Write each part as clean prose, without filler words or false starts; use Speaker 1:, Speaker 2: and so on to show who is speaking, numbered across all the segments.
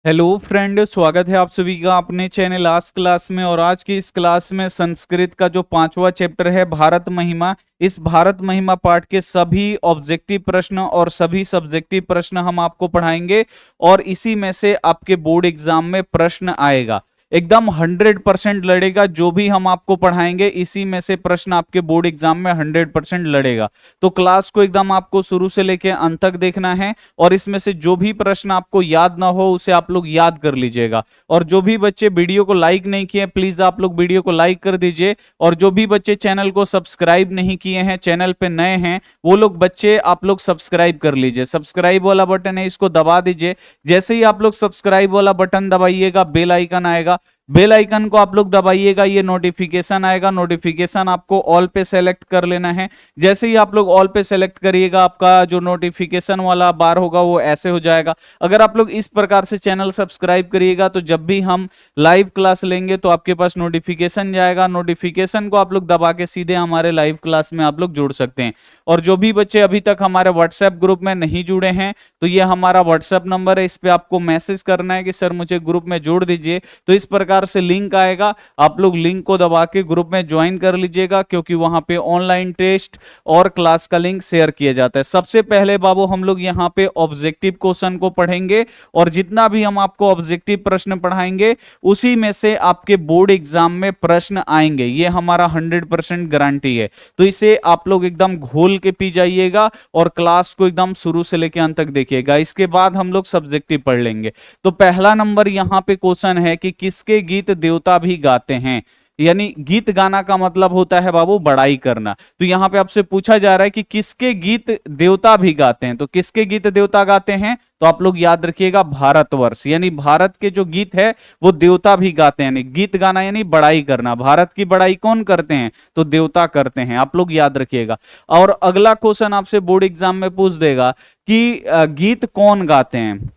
Speaker 1: Hello friend, स्वागत है आप सभी का अपने चैनल आज क्लास में। और आज की इस क्लास में संस्कृत का जो 5वां चैप्टर है भारत महिमा, इस भारत महिमा पाठ के सभी ऑब्जेक्टिव प्रश्न और सभी सब्जेक्टिव प्रश्न हम आपको पढ़ाएंगे। और इसी में से आपके बोर्ड एग्जाम में प्रश्न आएगा, एकदम 100% लड़ेगा। जो भी हम आपको पढ़ाएंगे इसी में से प्रश्न आपके बोर्ड एग्जाम में 100% लड़ेगा। तो क्लास को एकदम आपको शुरू से लेकर अंत तक देखना है और इसमें से जो भी प्रश्न आपको याद ना हो उसे आप लोग याद कर लीजिएगा। और जो भी बच्चे वीडियो को लाइक नहीं किए प्लीज आप लोग वीडियो को लाइक कर दीजिए। और जो भी बच्चे चैनल को सब्सक्राइब नहीं किए हैं, चैनल पे नए हैं, वो लोग बच्चे आप लोग सब्सक्राइब कर लीजिए। सब्सक्राइब वाला बटन है, इसको दबा दीजिए। जैसे ही आप लोग सब्सक्राइब वाला बटन दबाइएगा बेल आइकन आएगा, बेल आइकन को आप लोग दबाइएगा, ये नोटिफिकेशन आएगा। नोटिफिकेशन आपको ऑल पे सेलेक्ट कर लेना है। जैसे ही आप लोग ऑल पे सेलेक्ट करिएगा आपका जो नोटिफिकेशन वाला बार होगा वो ऐसे हो जाएगा। अगर आप लोग इस प्रकार से चैनल सब्सक्राइब करिएगा तो जब भी हम लाइव क्लास लेंगे तो आपके पास नोटिफिकेशन जाएगा। नोटिफिकेशन को आप लोग दबा के सीधे हमारे लाइव क्लास में आप लोग जुड़ सकते हैं। और जो भी बच्चे अभी तक हमारे व्हाट्सएप ग्रुप में नहीं जुड़े हैं तो ये हमारा व्हाट्सएप नंबर है, इस पे आपको मैसेज करना है कि सर मुझे ग्रुप में जोड़ दीजिए। तो इस प्रकार से लिंक आएगा, आप लोग लिंक को दबा के ग्रुप में ज्वाइन कर लीजिएगा, क्योंकि वहां पे ऑनलाइन टेस्ट और क्लास का लिंक शेयर किया जाता है। सबसे पहले बाबू हम लोग यहाँ पे ऑब्जेक्टिव क्वेश्चन को पढ़ेंगे और जितना भी हम आपको ऑब्जेक्टिव प्रश्न पढ़ाएंगे उसी में से आपके बोर्ड एग्जाम में प्रश्न आएंगे, ये हमारा 100% गारंटी है। तो इसे आप लोग एकदम घोल के पी जाइएगा और क्लास को एकदम शुरू से लेकर अंत तक देखिएगा। इसके बाद हम लोग सब्जेक्टिव पढ़ लेंगे। तो पहला नंबर यहाँ पे क्वेश्चन है कि किसके गीत देवता भी गाते हैं। यानी गीत गाना का मतलब होता है बाबू बड़ाई करना। तो यहां पे आपसे पूछा जा रहा है कि किसके गीत देवता भी गाते हैं। तो किसके गीत देवता गाते हैं, तो आप लोग याद रखिएगा भारतवर्ष, यानी भारत के जो गीत है वो देवता भी गाते हैं। यानी गीत गाना यानी बड़ाई करना। भारत की बड़ाई कौन करते हैं, तो देवता करते हैं, आप लोग याद रखिएगा। और अगला क्वेश्चन आपसे बोर्ड एग्जाम में पूछ देगा कि गीत कौन गाते हैं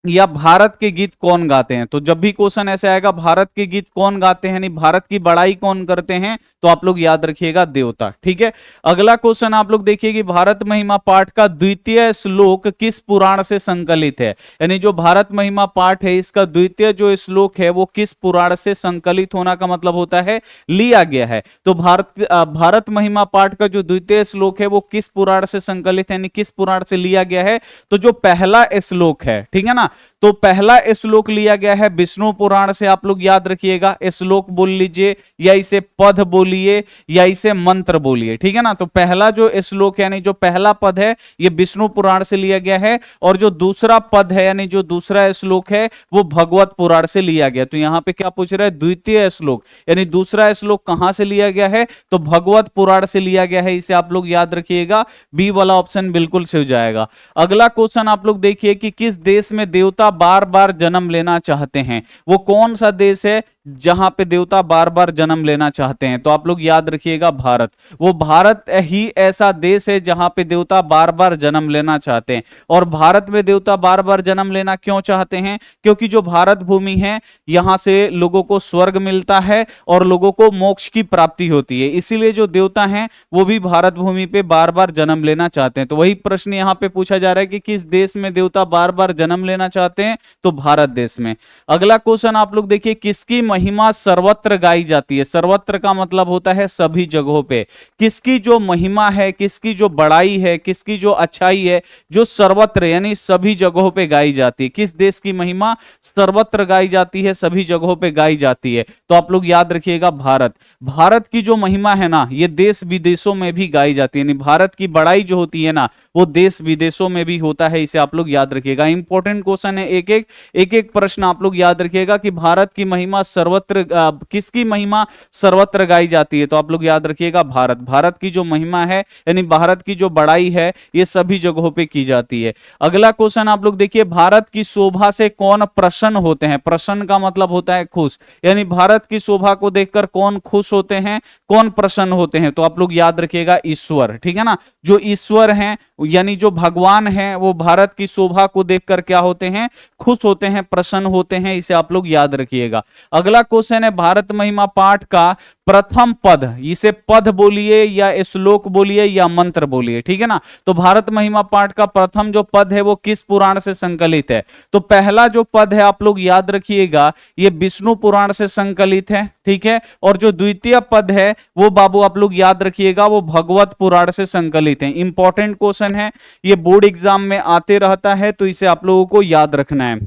Speaker 1: या भारत के गीत कौन गाते हैं। तो जब भी क्वेश्चन ऐसे आएगा भारत के गीत कौन गाते हैं यानी भारत की बड़ाई कौन करते हैं, तो आप लोग याद रखिएगा देवता। ठीक है, अगला क्वेश्चन आप लोग देखिए कि भारत महिमा पाठ का द्वितीय श्लोक किस पुराण से संकलित है। यानी जो भारत महिमा पाठ है इसका द्वितीय जो श्लोक है वो किस पुराण से संकलित होना का मतलब होता है लिया गया है। तो भारत महिमा पाठ का जो द्वितीय श्लोक है वो किस पुराण से संकलित है, यानी किस पुराण से लिया गया है। तो जो पहला श्लोक है, ठीक है ना, तो पहला श्लोक लिया गया है विष्णु पुराण से। आप लोग याद रखिएगा, श्लोक बोल लीजिए या इसे पद बोलिए या इसे मंत्र बोलिए, ठीक है ना। तो पहला जो श्लोक यानी जो पहला पद है ये विष्णु पुराण से लिया गया है और जो दूसरा पद है यानी जो दूसरा श्लोक है वो भगवत पुराण से लिया गया। तो यहां पे क्या पूछ रहा है, द्वितीय श्लोक यानी दूसरा श्लोक कहां से लिया गया है, तो भगवत पुराण से लिया गया है। इसे आप लोग याद रखिएगा, बी वाला ऑप्शन बिल्कुल सही हो जाएगा। अगला क्वेश्चन आप लोग देखिए कि किस देश में देवता बार बार जन्म लेना चाहते हैं। वो कौन सा देश है जहां पे देवता बार बार जन्म लेना चाहते हैं, तो आप लोग याद रखिएगा भारत। वो भारत ही ऐसा देश है जहां पे देवता बार बार जन्म लेना चाहते हैं। और भारत में देवता बार बार जन्म लेना क्यों चाहते हैं, क्योंकि जो भारत भूमि है यहां से लोगों को स्वर्ग मिलता है और लोगों को मोक्ष की प्राप्ति होती है। इसीलिए जो देवता हैं वो भी भारत भूमि पे बार बार जन्म लेना चाहते हैं। तो वही प्रश्न यहां पे पूछा जा रहा है कि किस देश में देवता बार बार जन्म लेना चाहते हैं, तो भारत देश में। अगला क्वेश्चन आप लोग देखिए, किसकी महिमा सर्वत्र गाई जाती है। सर्वत्र का मतलब होता है सभी जगहों पे। किसकी जो महिमा है, किसकी जो बड़ाई है, किसकी जो अच्छाई है, जो सर्वत्र यानी सभी जगहों पे गाई जाती है। किस देश की महिमा सर्वत्र गाई जाती है, सभी जगहों पे गाई जाती है, तो आप लोग याद रखिएगा भारत। भारत की जो महिमा है ना ये देश विदेशों में भी गाई जाती है। यानी भारत की बड़ाई जो होती है ना वो देश विदेशों में भी होता है, इसे आप लोग याद रखिएगा। इंपॉर्टेंट क्वेश्चन है, एक एक प्रश्न आप लोग याद रखिएगा कि भारत की महिमा सर्वत्र किसकी महिमा सर्वत्र गाई जाती है, तो आप लोग याद रखिएगा भारत। भारत की जो महिमा है यानी भारत की जो बड़ाई है ये सभी जगहों पे की जाती है। अगला क्वेश्चन आप लोग देखिए, भारत की शोभा से कौन प्रसन्न होते हैं। प्रसन्न का मतलब होता है खुश, यानी भारत की शोभा को देखकर कौन खुश होते हैं, कौन प्रसन्न होते हैं, तो आप लोग याद रखिएगा ईश्वर। ठीक है ना, जो ईश्वर हैं यानी जो भगवान हैं वो भारत की शोभा को देखकर क्या होते हैं, खुश होते हैं, प्रसन्न होते हैं, इसे आप लोग याद रखिएगा। अगला क्वेश्चन है, भारत महिमा पाठ का प्रथम पद, इसे पद बोलिए या श्लोक बोलिए या मंत्र बोलिए, ठीक है ना। तो भारत महिमा पाठ का प्रथम जो पद है वो किस पुराण से संकलित है? तो पहला जो पद है आप लोग याद रखिएगा, ये विष्णु पुराण से संकलित है, ठीक है। और जो द्वितीय पद है वो बाबू आप लोग याद रखिएगा, वो भगवत पुराण से संकलित है। इंपॉर्टेंट क्वेश्चन है, ये बोर्ड एग्जाम में आते रहता है, तो इसे आप लोगों को याद रखना है।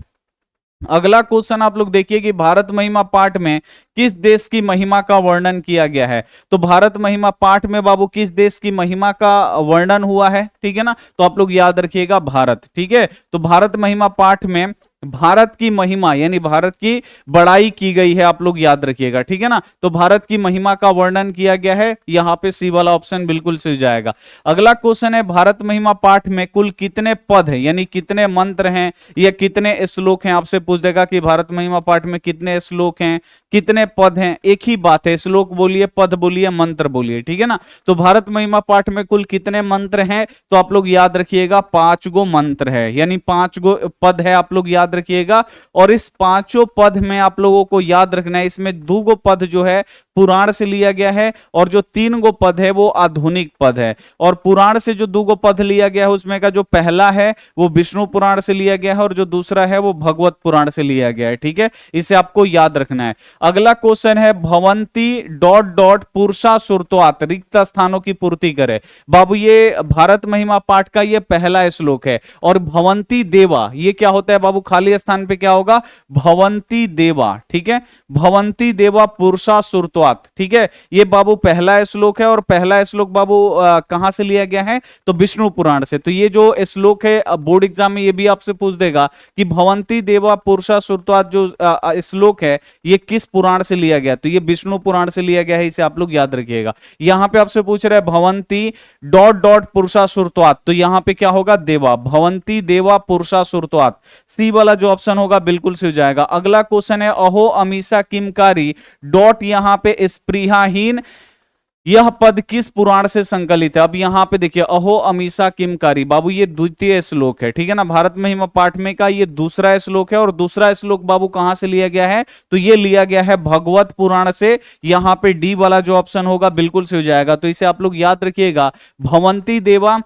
Speaker 1: अगला क्वेश्चन आप लोग देखिए कि भारत महिमा पाठ में किस देश की महिमा का वर्णन किया गया है? तो भारत महिमा पाठ में बाबू किस देश की महिमा का वर्णन हुआ है, ठीक है ना। तो आप लोग याद रखिएगा भारत, ठीक है। तो भारत महिमा पाठ में भारत की महिमा यानी भारत की बड़ाई की गई है, आप लोग याद रखिएगा, ठीक है ना। तो भारत की महिमा का वर्णन किया गया है, यहां पे सी वाला ऑप्शन बिल्कुल सही जाएगा। अगला क्वेश्चन है भारत महिमा पाठ में कुल कितने पद हैं यानी कितने मंत्र हैं या कितने श्लोक हैं? आपसे पूछ देगा कि भारत महिमा पाठ में कितने श्लोक हैं, कितने पद हैं। एक ही बात है, श्लोक बोलिए, पद बोलिए, मंत्र बोलिए, ठीक है ना। तो भारत महिमा पाठ में कुल कितने मंत्र हैं? तो आप लोग याद रखिएगा 5 गो मंत्र है, यानी 5 गो पद है, आप लोग याद रखिएगा। और इस 5 पद में आप लोगों को याद रखना है, इसमें 2 गो पद जो है पुराण से लिया गया है और जो 3 गो पद है वो आधुनिक पद है। और पुराण से जो 2 गो पद लिया गया है उसमें का जो पहला है वो विष्णु पुराण से लिया गया है और जो दूसरा है वो भगवत पुराण से लिया गया है, ठीक है। इसे आपको याद रखना है। अगला क्वेश्चन है भवंती डॉट डॉट पुरुषा सुरत्वात् रिक्त स्थानों की पूर्ति करे। बाबू ये भारत महिमा पाठ का ये पहला श्लोक है। और भवंती देवा ये क्या होता है बाबू? खाली स्थान पे क्या होगा? भवंती देवा, ठीक है। भवंती देवा पुरुषा सुरत्वात्, ठीक है। ये बाबू पहला श्लोक है और पहला श्लोक बाबू कहां से लिया गया है? तो विष्णु पुराण से। तो ये जो श्लोक है बोर्ड एग्जाम में ये भी आपसे पूछ देगा कि भवंती देवा पुरुषा सुरत्वात् जो श्लोक है ये किस पुराण से लिया गया? तो ये विष्णु पुराण से लिया गया है, इसे आप लोग याद रखिएगा। यहां पे आपसे पूछ रहा है भवंती डॉट डॉट पुरुषा सुरत्वात्, तो यहां पे क्या होगा? देवा, भवंती देवा पुरुषा सुरत्वात्। सी वाला जो ऑप्शन होगा बिल्कुल से हो जाएगा। अगला क्वेश्चन है अहो अमीषा किमकारी डॉट यहां पे स्पृहाहीन, यह पद किस पुराण से संकलित है? अब यहां पे देखिए अहो अमीषा किमकारी, बाबू ये द्वितीय श्लोक है, ठीक है ना। भारत महिमा पाठ में का ये दूसरा श्लोक है और दूसरा श्लोक बाबू कहां से लिया गया है? तो ये लिया गया है भगवत पुराण से। यहां पे डी वाला जो ऑप्शन होगा बिल्कुल से हो जाएगा। तो इसे आप लोग याद रखिएगा, भवंती देवा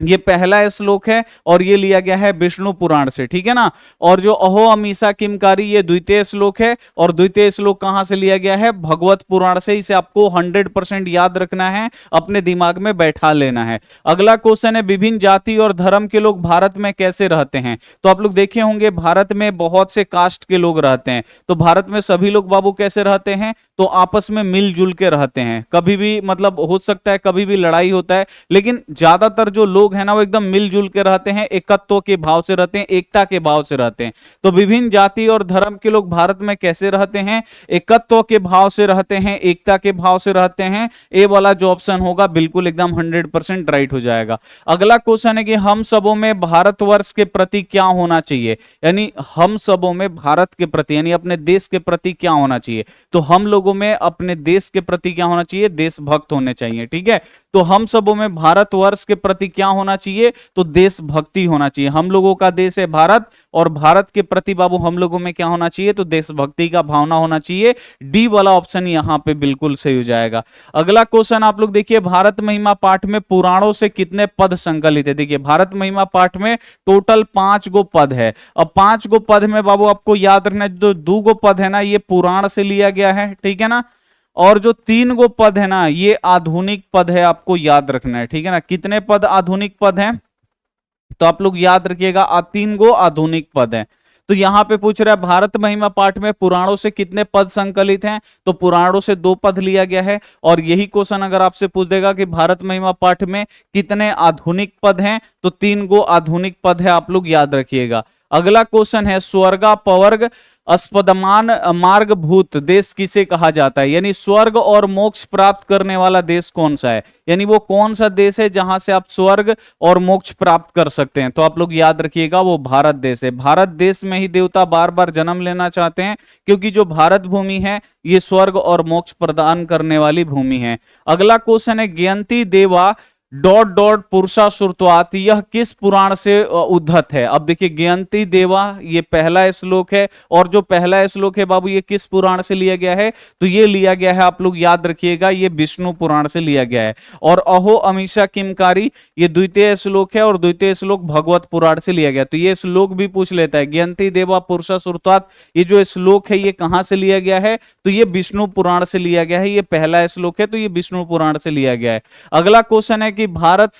Speaker 1: ये पहला श्लोक है और ये लिया गया है विष्णु पुराण से, ठीक है ना। और जो अहो अमीषा किमकारी ये द्वितीय श्लोक है और द्वितीय श्लोक कहां से लिया गया है? भगवत पुराण से। इसे आपको 100% याद रखना है, अपने दिमाग में बैठा लेना है। अगला क्वेश्चन है विभिन्न जाति और धर्म के लोग भारत में कैसे रहते हैं? तो आप लोग देखे होंगे भारत में बहुत से कास्ट के लोग रहते हैं। तो भारत में सभी लोग बाबू कैसे रहते हैं? तो आपस में मिलजुल के रहते हैं। कभी भी मतलब हो सकता है कभी भी लड़ाई होता है, लेकिन ज्यादातर जो लोग है ना वो एकदम मिलजुल के रहते हैं, एकत्व के भाव से रहते हैं, एकता के भाव से रहते हैं। तो विभिन्न जाति और धर्म के लोग भारत में कैसे रहते हैं? एकत्व के भाव से रहते हैं, एकता के भाव से रहते हैं। ए वाला जो ऑप्शन होगा बिल्कुल एकदम 100% राइट हो जाएगा। अगला क्वेश्चन है कि हम सबों में भारतवर्ष के प्रति क्या होना चाहिए? यानी हम सबों में भारत के प्रति यानी अपने देश के प्रति क्या होना चाहिए? तो हम लोगों में अपने देश के प्रति क्या होना चाहिए? देशभक्त होने चाहिए, ठीक है। तो हम सबों में भारतवर्ष के प्रति क्या होना चाहिए? तो देशभक्ति होना चाहिए। हम लोगों का देश है भारत और भारत के प्रति बाबू हम लोगों में क्या होना चाहिए? तो देशभक्ति का भावना होना चाहिए। डी वाला ऑप्शन यहां पे बिल्कुल सही हो जाएगा। अगला क्वेश्चन आप लोग देखिए भारत महिमा पाठ में पुराणों से कितने पद संकलित है? देखिए भारत महिमा पाठ में टोटल 5 गो पद है। अब 5 गो पद में बाबू आपको याद रखना है जो 2 गो पद है ना ये पुराण से लिया गया है, ठीक है ना। और जो 3 गो पद है ना ये आधुनिक पद है, आपको याद रखना है, ठीक है ना। कितने पद आधुनिक पद हैं? तो आप लोग याद रखिएगा 3 गो आधुनिक पद हैं। तो यहां पे पूछ रहा है भारत महिमा पाठ में पुराणों से कितने पद संकलित हैं? तो पुराणों से 2 पद लिया गया है। और यही क्वेश्चन अगर आपसे पूछ देगा कि भारत महिमा पाठ में कितने आधुनिक पद हैं? तो 3 गो आधुनिक पद है, आप लोग याद रखिएगा। अगला क्वेश्चन है स्वर्गा पवर्ग अस्पदमान मार्गभूत देश किसे कहा जाता है? यानी स्वर्ग और मोक्ष प्राप्त करने वाला देश कौन सा है? यानी वो कौन सा देश है जहां से आप स्वर्ग और मोक्ष प्राप्त कर सकते हैं? तो आप लोग याद रखिएगा वो भारत देश है। भारत देश में ही देवता बार बार जन्म लेना चाहते हैं क्योंकि जो भारत भूमि है ये स्वर्ग और मोक्ष प्रदान करने वाली भूमि है। अगला क्वेश्चन है ज्ञंती देवा डॉट डॉट पुरुषा श्रुत्वात्, यह किस पुराण से उद्धत है? अब देखिए ज्ञानती देवा ये पहला श्लोक है, और जो पहला श्लोक है बाबू ये किस पुराण से लिया गया है? तो ये लिया गया है, आप लोग याद रखिएगा, ये विष्णु पुराण से लिया गया है। और अहो अमीषा किमकारी ये द्वितीय श्लोक है, और द्वितीय श्लोक भगवत पुराण से लिया गया। तो ये श्लोक भी पूछ लेता है, ज्ञानती देवा पुरुषा श्रुत्वात्, ये जो श्लोक है ये कहां से लिया गया है? तो ये विष्णु पुराण से लिया गया है, ये पहला श्लोक है, तो ये विष्णु पुराण से लिया गया है। अगला क्वेश्चन है कि भारत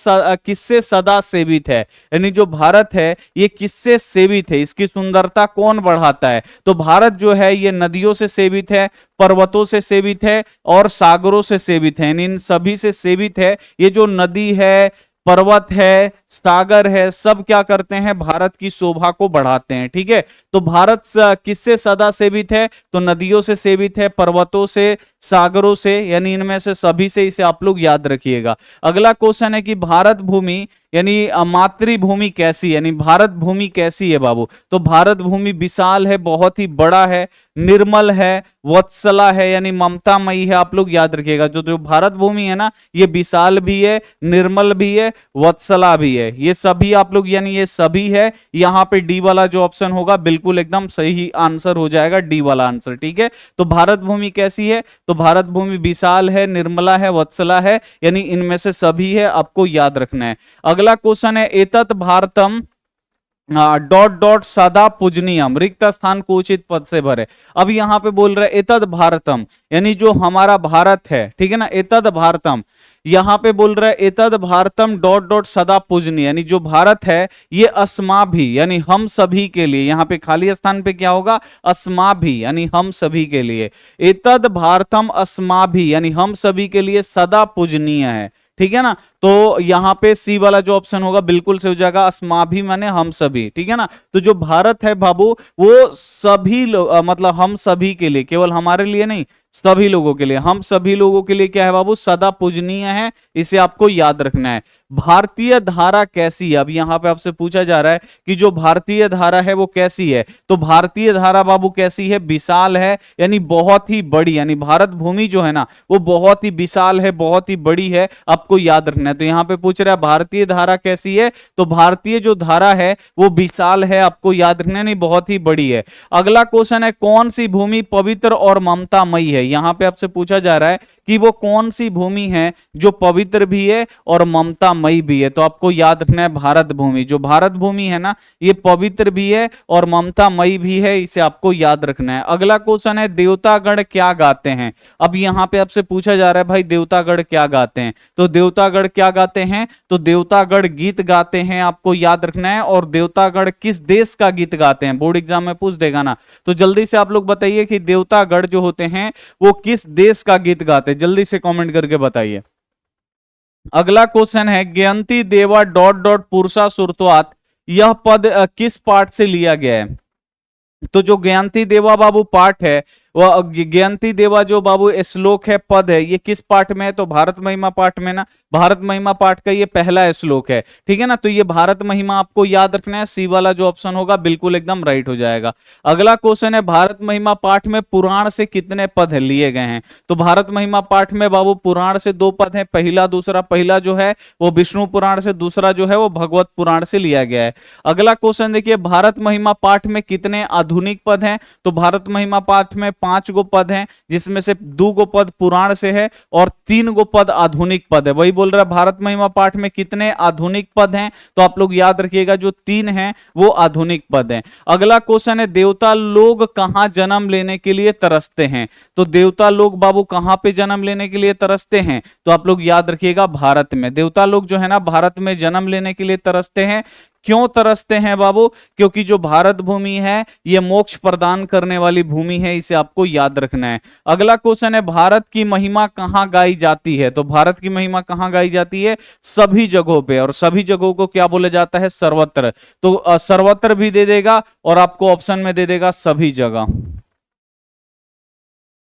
Speaker 1: किससे सदा सेवित है? यानी जो भारत है ये किससे सेवित है, इसकी सुंदरता कौन बढ़ाता है? तो भारत जो है ये नदियों से सेवित है, पर्वतों से सेवित है, और सागरों से सेवित है, इन सभी से सेवित है। ये जो नदी है, पर्वत है, सागर है, सब क्या करते हैं? भारत की शोभा को बढ़ाते हैं। ठीक है, तो भारत किससे सदा सेवित है? तो नदियों से सेवित है, पर्वतों से, सागरों से, यानी इनमें से सभी से, इसे आप लोग याद रखिएगा। अगला क्वेश्चन है कि भारत भूमि यानी मातृभूमि कैसी, यानी भारत भूमि कैसी है बाबू? तो भारत भूमि विशाल है, बहुत ही बड़ा है, निर्मल है, वत्सला है, यानी ममतामयी है। आप लोग याद रखिएगा, जो जो भारत भूमि है ना, ये विशाल भी है, निर्मल भी है, वत्सला भी है, ये सभी आप लोग, यानी ये सभी है। यहाँ पे डी वाला जो ऑप्शन होगा बिल्कुल एकदम सही आंसर हो जाएगा, डी वाला आंसर। ठीक है, तो भारत भूमि कैसी है? तो भारत भूमि विशाल है, निर्मला है, वत्सला है, यानी इनमें से सभी है, आपको याद रखना है। अगला क्वेश्चन है एतत् भारतम डॉट डॉट सदा पूजनीयम रिक्त स्थान को उचित पद से भरे। अब यहां पे बोल रहे एतद भारतम, यानी जो हमारा भारत है, ठीक है ना, एतद भारतम, यहां पे बोल रहे एतद भारतम डॉट डॉट सदा पूजनीय, यानी जो भारत है ये अस्माभि, यानी हम सभी के लिए, यहां पे खाली स्थान पे क्या होगा? अस्माभि, यानी हम सभी के लिए। एतद भारतम अस्माभि, यानी हम सभी के लिए सदा पूजनीय है। ठीक है ना, तो यहां पे सी वाला जो ऑप्शन होगा बिल्कुल से हो जाएगा, अस्माभि माने हम सभी। ठीक है ना, तो जो भारत है बाबू वो सभी लोग, मतलब हम सभी के लिए, केवल हमारे लिए नहीं, सभी लोगों के लिए, हम सभी लोगों के लिए क्या है बाबू? सदा पूजनीय है, इसे आपको याद रखना है। भारतीय धारा कैसी है? अब यहां पे आपसे पूछा जा रहा है कि जो भारतीय धारा है वो कैसी है? तो भारतीय धारा बाबू कैसी है? विशाल है, यानी बहुत ही बड़ी, यानी भारत भूमि जो है ना वो बहुत ही विशाल है, बहुत ही बड़ी है, आपको याद रखना है। तो यहां पे पूछ रहा है भारतीय धारा कैसी है? तो भारतीय जो धारा है वो विशाल है, आपको याद रखना है, नहीं बहुत ही बड़ी है। अगला क्वेश्चन है कौन सी भूमि पवित्र और ममतामयी है? यहां पे आपसे पूछा जा रहा है कि वो कौन सी भूमि है जो पवित्र भी है और ममतामयी भी है? तो आपको याद रखना है भारत भूमि, जो भारत भूमि है ना ये पवित्र भी है और ममतामयी भी है, इसे आपको याद रखना है। अगला क्वेश्चन है देवतागण क्या गाते हैं? अब यहां पे आपसे पूछा जा रहा है भाई देवतागण क्या गाते हैं? तो देवतागण क्या गाते हैं? तो देवतागण गीत गाते हैं, आपको याद रखना है। और देवतागण किस देश का गीत गाते हैं? बोर्ड एग्जाम में पूछ देगा ना, तो जल्दी से आप लोग बताइए कि देवतागण जो होते हैं वो किस देश का गीत गाते हैं, जल्दी से कमेंट करके बताइए। अगला क्वेश्चन है ज्ञानती देवा डॉट डॉट पुरुषा सुरत्वात्, यह पद किस पाठ से लिया गया है? तो जो ज्ञानती देवा बाबू पाठ है, वह ज्ञानती देवा जो बाबू श्लोक है, पद है, ये किस पाठ में है? तो भारत महिमा पाठ में ना, भारत महिमा पाठ का ये पहला श्लोक है। ठीक है ना, तो ये भारत महिमा आपको याद रखना है, सी वाला जो ऑप्शन होगा बिल्कुल एकदम राइट हो जाएगा। अगला क्वेश्चन है भारत महिमा पाठ में पुराण से कितने पद लिए गए हैं? तो भारत महिमा पाठ में बाबू पुराण से 2 पद हैं, पहला दूसरा। पहला जो है वो विष्णु पुराण से, दूसरा जो है वो भगवत पुराण से लिया गया है। अगला क्वेश्चन देखिए भारत महिमा पाठ में कितने आधुनिक पद हैं? तो भारत महिमा पाठ में 5 गो पद हैं, जिसमें से 2 गो पद पुराण से है और 3 गो पद आधुनिक पद है। वही बोल रहा है भारत महिमा पाठ में कितने आधुनिक पद हैं? तो आप लोग याद रखिएगा जो 3 हैं वो आधुनिक पद हैं। अगला क्वेश्चन है देवता लोग कहां जन्म लेने के लिए तरसते हैं? तो देवता लोग बाबू कहां पे जन्म लेने के लिए तरसते हैं? तो आप लोग याद रखिएगा भारत में। देवता लोग जो है ना भारत में जन्म लेने के लिए तरसते हैं। क्यों तरसते हैं बाबू? क्योंकि जो भारत भूमि है ये मोक्ष प्रदान करने वाली भूमि है, इसे आपको याद रखना है। अगला क्वेश्चन है भारत की महिमा कहां गाई जाती है? तो भारत की महिमा कहां गाई जाती है? सभी जगहों पे, और सभी जगहों को क्या बोला जाता है? सर्वत्र। तो सर्वत्र भी दे देगा और आपको ऑप्शन में दे देगा सभी जगह।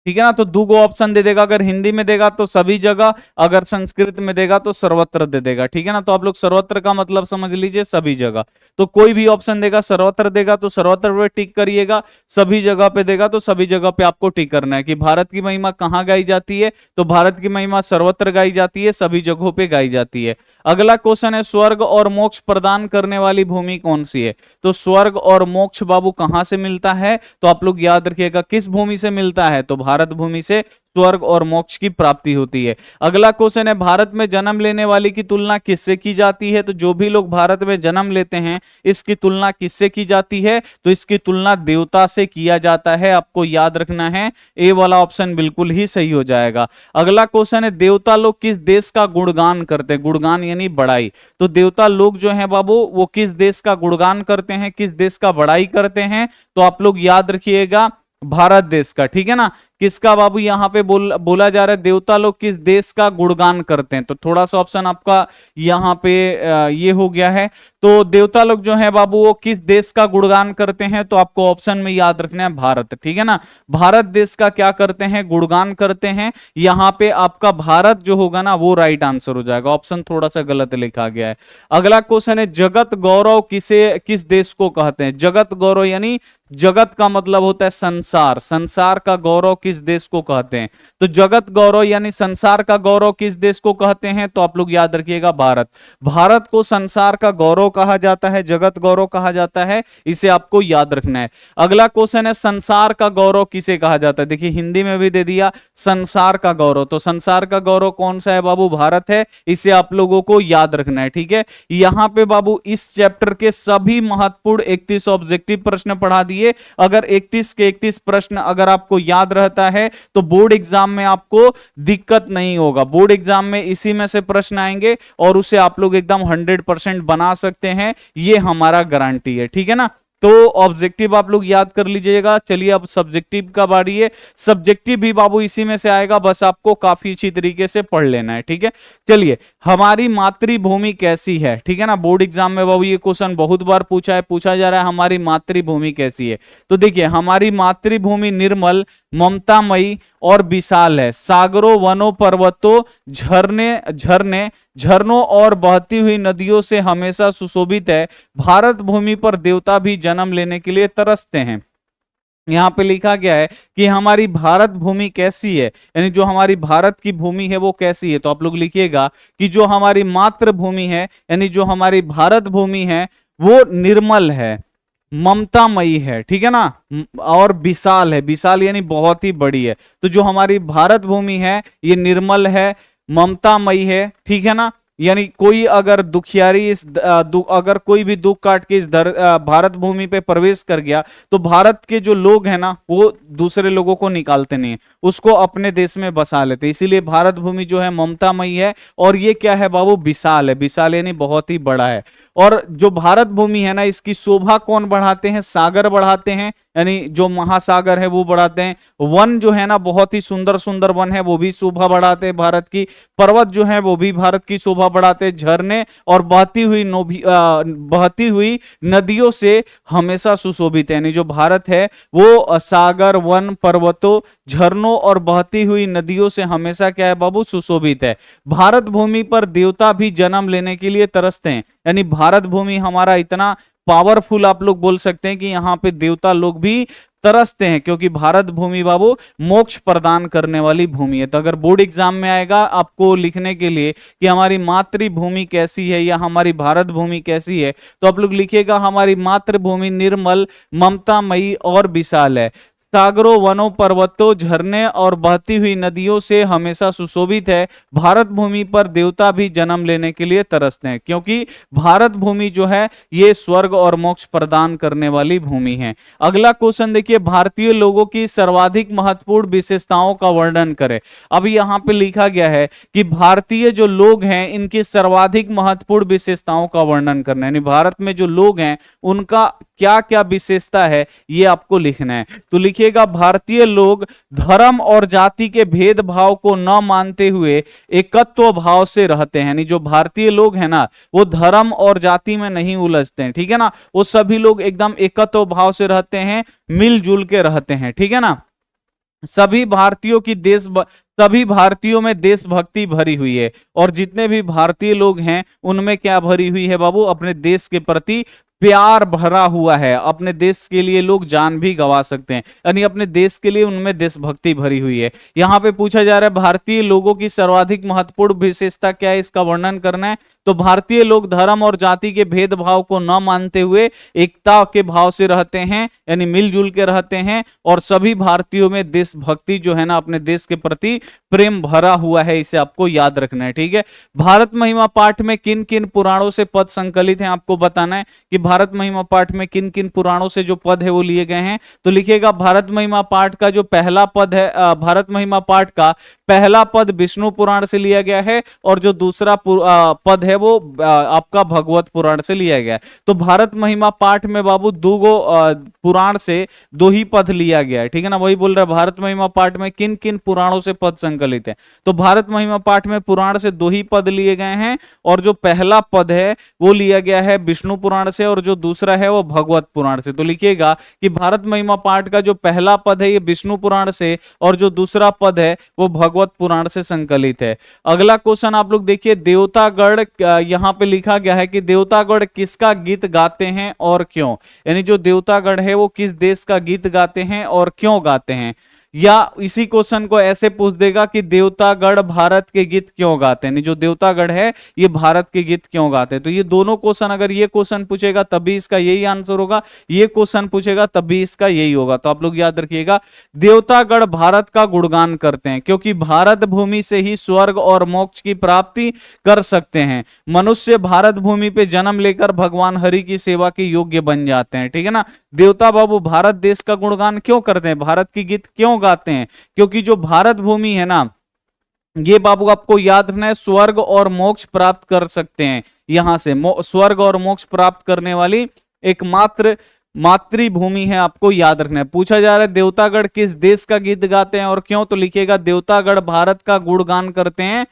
Speaker 1: ठीक है ना। तो दो गो ऑप्शन दे देगा, अगर हिंदी में देगा तो सभी जगह, अगर संस्कृत में देगा तो सर्वत्र दे देगा। ठीक है ना। तो आप लोग सर्वत्र का मतलब समझ लीजिए सभी जगह। तो कोई भी ऑप्शन देगा, सर्वत्र देगा तो सर्वत्र पे टिक करिएगा, सभी जगह पे देगा तो सभी जगह पे आपको टिक करना है कि भारत की महिमा कहाँ गाई जाती है, तो भारत की महिमा सर्वत्र गाई जाती है, सभी जगहों पे गाई जाती है। अगला क्वेश्चन है, स्वर्ग और मोक्ष प्रदान करने वाली भूमि कौन सी है। तो स्वर्ग और मोक्ष बाबू कहां से मिलता है, तो आप लोग याद रखिएगा किस भूमि से मिलता है, तो भारत भूमि से स्वर्ग और मोक्ष की प्राप्ति होती है। अगला क्वेश्चन है, भारत में जन्म लेने वाली की तुलना किससे की जाती है। तो जो भी लोग भारत में जन्म लेते हैं इसकी तुलना किससे की जाती है, तो इसकी तुलना देवता से किया जाता है। आपको याद रखना है, ए वाला ऑप्शन बिल्कुल ही सही हो जाएगा। अगला क्वेश्चन है, देवता लोग किस देश का गुणगान करते हैं। गुणगान यानी बड़ाई। तो देवता लोग जो है बाबू वो किस देश का गुणगान करते हैं, किस देश का बड़ाई करते हैं, तो आप लोग याद रखिएगा भारत देश का। ठीक है ना। किसका बाबू यहां पे बोला जा रहा है, देवता लोग किस देश का गुणगान करते हैं। तो थोड़ा सा ऑप्शन आपका यहां पे ये हो गया है। तो देवता लोग जो है बाबू वो किस देश का गुणगान करते हैं, तो आपको ऑप्शन में याद रखना है भारत। ठीक है ना। भारत देश का क्या करते हैं, गुणगान करते हैं। यहां पे आपका भारत जो होगा ना वो राइट आंसर हो जाएगा, ऑप्शन थोड़ा सा गलत लिखा गया है। अगला क्वेश्चन है, जगत गौरव किस देश को कहते हैं। जगत गौरव यानी जगत का मतलब होता है संसार, संसार का गौरव किस देश को कहते हैं। तो जगत गौरव यानी संसार का गौरव किस देश को कहते हैं, तो आप लोग याद रखिएगा भारत। भारत को संसार का गौरव कहा जाता है, जगत गौरव कहा जाता है, इसे आपको याद रखना है। अगला क्वेश्चन है, संसार का गौरव किसे कहा जाता है। देखिए हिंदी में भी दे दिया संसार का गौरव, तो संसार का गौरव कौन सा है बाबू, भारत है, इसे आप लोगों को याद रखना है। ठीक है। यहां पे बाबू इस चैप्टर के सभी महत्वपूर्ण 31 ऑब्जेक्टिव प्रश्न पढ़ा दिए। अगर 31 के 31 प्रश्न अगर आपको याद रहता है तो बोर्ड एग्जाम में आपको दिक्कत नहीं होगा। बोर्ड एग्जाम में इसी में से प्रश्न आएंगे और उसे आप लोग एकदम 100% बना सकते हैं, ये हमारा गारंटी है। ठीक है ना। तो ऑब्जेक्टिव आप लोग याद कर लीजिएगा। चलिए अब सब्जेक्टिव का बारी है। सब्जेक्टिव भी बाबू इसी में से आएगा, बस आपको काफी अच्छी तरीके से पढ़ लेना है। ठीक है। चलिए, हमारी मातृभूमि कैसी है। ठीक है ना। बोर्ड एग्जाम में बाबू ये क्वेश्चन बहुत बार पूछा जा रहा है, हमारी मातृभूमि कैसी है। तो देखिए हमारी मातृभूमि निर्मल, ममतामयी और विशाल है। सागरों, वनों, पर्वतों, झरनों और बहती हुई नदियों से हमेशा सुशोभित है। भारत भूमि पर देवता भी जन्म लेने के लिए तरसते हैं। यहां पे लिखा गया है कि हमारी भारत भूमि कैसी है, यानी जो हमारी भारत की भूमि है वो कैसी है। तो आप लोग लिखिएगा कि जो हमारी मातृभूमि है, यानी जो हमारी भारत भूमि है वो निर्मल है, ममतामयी है। ठीक है ना। और विशाल है, विशाल यानी बहुत ही बड़ी है। तो जो हमारी भारत भूमि है ये निर्मल है, ममतामयी है। ठीक है ना। यानी कोई अगर दुखियारी अगर कोई भी दुख काट के इस भारत भूमि पे प्रवेश कर गया तो भारत के जो लोग हैं ना वो दूसरे लोगों को निकालते नहीं है, उसको अपने देश में बसा लेते। इसीलिए भारत भूमि जो है ममतामयी है। और ये क्या है बाबू, विशाल है। विशाल यानी बहुत ही बड़ा है। और जो भारत भूमि है ना इसकी शोभा कौन बढ़ाते हैं, सागर बढ़ाते हैं, यानी जो महासागर है वो बढ़ाते हैं। वन जो है ना बहुत ही सुंदर सुंदर वन है, वो भी शोभा बढ़ाते हैं भारत की। पर्वत जो है वो भी भारत की शोभा बढ़ाते हैं। झरने और बहती हुई नदियों से हमेशा सुशोभित है, यानी जो भारत है वो सागर, वन, पर्वतों, झरनों और बहती हुई नदियों से हमेशा क्या है बाबू, सुशोभित है। भारत भूमि पर देवता भी जन्म लेने के लिए तरसते हैं, यानी भारत भूमि हमारा इतना पावरफुल आप लोग बोल सकते हैं कि यहाँ पे देवता लोग भी तरसते हैं, क्योंकि भारत भूमि बाबू मोक्ष प्रदान करने वाली भूमि है। तो अगर बोर्ड एग्जाम में आएगा आपको लिखने के लिए कि हमारी मातृभूमि कैसी है या हमारी भारत भूमि कैसी है, तो आप लोग लिखिएगा हमारी मातृभूमि निर्मल, ममतामयी और विशाल है। सागरों, वनों, पर्वतों, झरने और बहती हुई नदियों से हमेशा सुशोभित है। भारत भूमि पर देवता भी जन्म लेने के लिए तरसते हैं, क्योंकि भारत भूमि जो है ये स्वर्ग और मोक्ष प्रदान करने वाली भूमि है। अगला क्वेश्चन देखिए, भारतीय लोगों की सर्वाधिक महत्वपूर्ण विशेषताओं का वर्णन करें। अब यहाँ पे लिखा गया है कि भारतीय जो लोग हैं इनकी सर्वाधिक महत्वपूर्ण विशेषताओं का वर्णन करना है, यानी भारत में जो लोग हैं उनका क्या क्या विशेषता है ये आपको लिखना है। तो लिखिएगा भारतीय लोग धर्म और जाति के भेदभाव को न मानते हुए एकत्व भाव से रहते हैं, यानी जो भारतीय लोग हैं ना वो धर्म और जाति में नहीं उलझते हैं। ठीक है ना। वो सभी लोग एकदम एकत्व भाव से रहते हैं, मिलजुल के रहते हैं। ठीक है ना। सभी भारतीयों की सभी भारतीयों में देशभक्ति भरी हुई है। और जितने भी भारतीय लोग हैं उनमें क्या भरी हुई है बाबू, अपने देश के प्रति प्यार भरा हुआ है। अपने देश के लिए लोग जान भी गंवा सकते हैं, यानी अपने देश के लिए उनमें देशभक्ति भरी हुई है। यहाँ पे पूछा जा रहा है भारतीय लोगों की सर्वाधिक महत्वपूर्ण विशेषता क्या है, इसका वर्णन करना है। तो भारतीय लोग धर्म और जाति के भेदभाव को न मानते हुए एकता के भाव से रहते हैं, यानी मिलजुल के रहते हैं। और सभी भारतीयों में देशभक्ति जो है ना, अपने देश के प्रति प्रेम भरा हुआ है, इसे आपको याद रखना है। ठीक है, भारत महिमा पाठ में किन किन पुराणों से पद संकलित हैं, आपको बताना है कि भारत महिमा पाठ में किन किन पुराणों से जो पद है वो लिए गए हैं। तो लिखिएगा भारत महिमा पाठ का जो पहला पद है, भारत महिमा पाठ का पहला पद विष्णु पुराण से लिया गया है, और जो दूसरा पद है वो आपका भगवत पुराण से लिया गया है। तो भारत महिमा पाठ में बाबू पुराण से दो ही पद लिया गया है। ठीक है ना, वही बोल रहा है भारत महिमा पाठ में किन किन पुराणों से पद संकलित है। तो भारत महिमा पाठ में पुराण से दो ही पद लिए गए हैं, और जो पहला पद है वो लिया गया है विष्णु पुराण से, और जो दूसरा है वो भगवत पुराण से। तो लिखिएगा कि भारत महिमा पाठ का जो पहला पद है ये विष्णु पुराण से, और जो दूसरा पद है वो भगवत पुराण से संकलित है। अगला क्वेश्चन आप लोग देखिए, देवतागढ़, यहां पे लिखा गया है कि देवतागढ़ किसका गीत गाते हैं और क्यों, यानी जो देवतागढ़ है वो किस देश का गीत गाते हैं और क्यों गाते हैं। या इसी क्वेश्चन को ऐसे पूछ देगा कि देवतागढ़ भारत के गीत क्यों गाते हैं, जो देवतागढ़ है ये भारत के गीत क्यों गाते हैं। तो ये दोनों क्वेश्चन, अगर ये क्वेश्चन पूछेगा तभी इसका यही आंसर होगा, ये क्वेश्चन पूछेगा तभी इसका यही होगा। तो आप लोग याद रखिएगा, देवतागढ़ भारत का गुणगान करते हैं क्योंकि भारत भूमि से ही स्वर्ग और मोक्ष की प्राप्ति कर सकते हैं। मनुष्य भारत भूमि पे जन्म लेकर भगवान हरि की सेवा के योग्य बन जाते हैं। ठीक है ना, देवता बाबू भारत देश का गुणगान क्यों करते हैं, भारत की गीत क्यों गाते हैं, क्योंकि जो भारत भूमि है ना, ये बाबू आपको याद रखना है, स्वर्ग और मोक्ष प्राप्त कर सकते हैं। यहां से स्वर्ग और मोक्ष प्राप्त करने वाली एकमात्र मातृभूमि है, आपको याद रखना है। पूछा जा रहा है देवतागढ़ किस देश का गीत गाते हैं और क्यों, तो लिखिएगा देवतागढ़ भारत का गुणगान करते हैं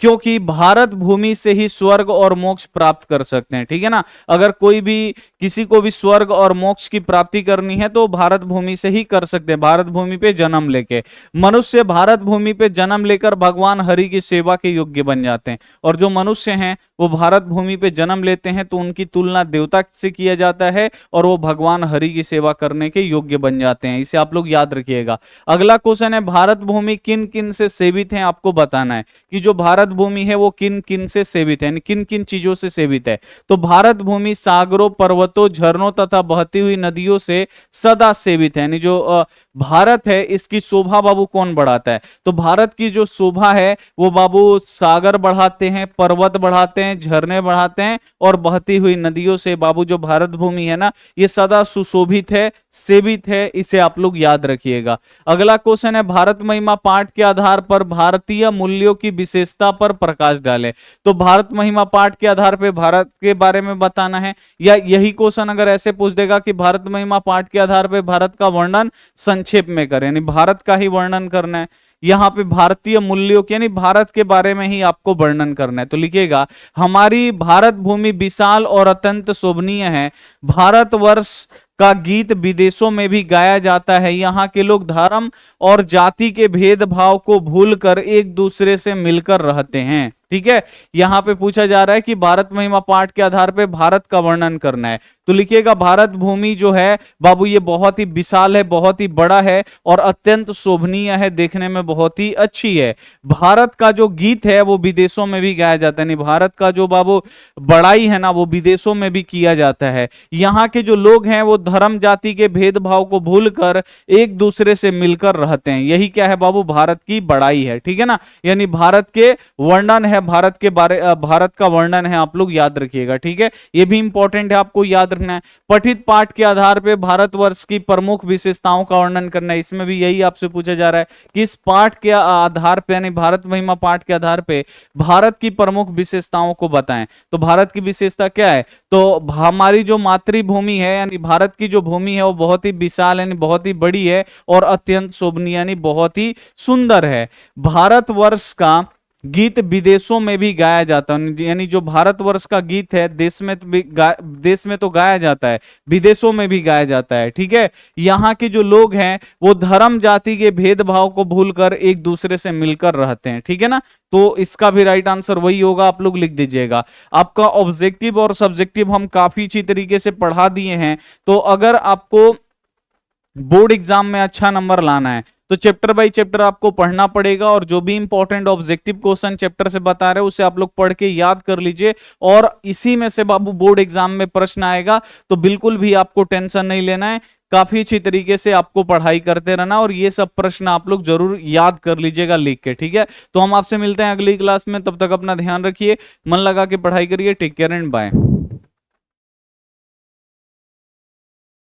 Speaker 1: क्योंकि भारत भूमि से ही स्वर्ग और मोक्ष प्राप्त कर सकते हैं। ठीक है ना, अगर कोई भी किसी को भी स्वर्ग और मोक्ष की प्राप्ति करनी है तो भारत भूमि से ही कर सकते हैं, भारत भूमि पे जन्म लेके। मनुष्य भारत भूमि पे जन्म लेकर भगवान हरि की सेवा के योग्य बन जाते हैं, और जो मनुष्य हैं वो भारत भूमि पे जन्म लेते हैं तो उनकी तुलना देवता से किया जाता है और वो भगवान हरि की सेवा करने के योग्य बन जाते हैं। इसे आप लोग याद रखिएगा। अगला क्वेश्चन है, भारत भूमि किन किन से सेवित है, आपको बताना है कि जो भारत भूमि है वो किन किन से सेवित है, यानी किन किन चीजों से सेवित है। तो भारत भूमि सागरों, पर्वतों, झरनों तथा बहती हुई नदियों से सदा सेवित है, यानी जो भारत है इसकी शोभा बाबू कौन बढ़ाता है, तो भारत की जो शोभा है वो बाबू सागर बढ़ाते हैं, पर्वत बढ़ाते हैं, झरने बढ़ाते हैं, और बहती हुई नदियों से बाबू जो भारत भूमि है ना ये सदा सुशोभित है, सेवित है। इसे आप लोग याद रखिएगा। अगला क्वेश्चन है, भारत महिमा पाठ के आधार पर भारतीय मूल्यों की विशेषता पर प्रकाश डालें। तो भारत महिमा पाठ के आधार पर भारत के बारे में बताना है, या यही क्वेश्चन अगर ऐसे पूछ देगा कि भारत महिमा पाठ के आधार पर भारत का वर्णन संक्षेप में करें, यानी भारत का ही वर्णन करना है। यहां पे भारतीय मूल्यों के यानी भारत के बारे में ही आपको वर्णन करना है। तो लिखिएगा, हमारी भारत भूमि विशाल और अत्यंत शोभनीय है। भारतवर्ष का गीत विदेशों में भी गाया जाता है। यहाँ के लोग धर्म और जाति के भेदभाव को भूलकर एक दूसरे से मिलकर रहते हैं। ठीक है, यहां पे पूछा जा रहा है कि भारत महिमा पाठ के आधार पे भारत का वर्णन करना है। तो लिखिएगा, भारत भूमि जो है बाबू ये बहुत ही विशाल है, बहुत ही बड़ा है और अत्यंत शोभनीय है, देखने में बहुत ही अच्छी है। भारत का जो गीत है वो विदेशों में भी गाया जाता है, नहीं भारत का जो बाबू बड़ाई है ना वो विदेशों में भी किया जाता है। यहाँ के जो लोग हैं वो धर्म जाति के भेदभाव को भूलकर एक दूसरे से मिलकर रहते हैं। यही क्या है बाबू, भारत की बड़ाई है। ठीक है ना, यानी भारत के वर्णन है, भारत के बारे भारत का वर्णन है, आप लोग याद रखिएगा। ठीक है, ये भी इंपॉर्टेंट है, आपको याद रखना है। पठित पाठ के आधार पे भारतवर्ष की प्रमुख विशेषताओं का वर्णन करना है। इसमें भी यही आपसे पूछा जा रहा है कि इस पाठ के आधार पे यानी भारत महिमा पाठ के आधार पे भारत की प्रमुख विशेषताओं को बताएं। तो भारत की विशेषता क्या है, तो हमारी जो मातृभूमि है यानी भारत की जो भूमि है वो बहुत ही विशाल यानी बहुत ही बड़ी है, और अत्यंत शोभनीय यानी बहुत ही सुंदर है। भारतवर्ष का गीत विदेशों में भी गाया जाता है, यानी जो भारतवर्ष का गीत है देश में तो गाया जाता है, विदेशों में भी गाया जाता है। ठीक है, यहाँ के जो लोग हैं वो धर्म जाति के भेदभाव को भूलकर एक दूसरे से मिलकर रहते हैं। ठीक है ना, तो इसका भी राइट आंसर वही होगा, आप लोग लिख दीजिएगा। आपका ऑब्जेक्टिव और सब्जेक्टिव हम काफी अच्छी तरीके से पढ़ा दिए हैं। तो अगर आपको बोर्ड एग्जाम में अच्छा नंबर लाना है तो चैप्टर बाय चैप्टर आपको पढ़ना पड़ेगा, और जो भी इंपॉर्टेंट ऑब्जेक्टिव क्वेश्चन चैप्टर से बता रहे हैं उसे आप लोग पढ़ के याद कर लीजिए, और इसी में से बाबू बोर्ड एग्जाम में प्रश्न आएगा। तो बिल्कुल भी आपको टेंशन नहीं लेना है, काफी अच्छी तरीके से आपको पढ़ाई करते रहना, और ये सब प्रश्न आप लोग जरूर याद कर लीजिएगा लिख के। ठीक है, तो हम आपसे मिलते हैं अगली क्लास में, तब तक अपना ध्यान रखिए, मन लगा के पढ़ाई करिए। Take care and bye.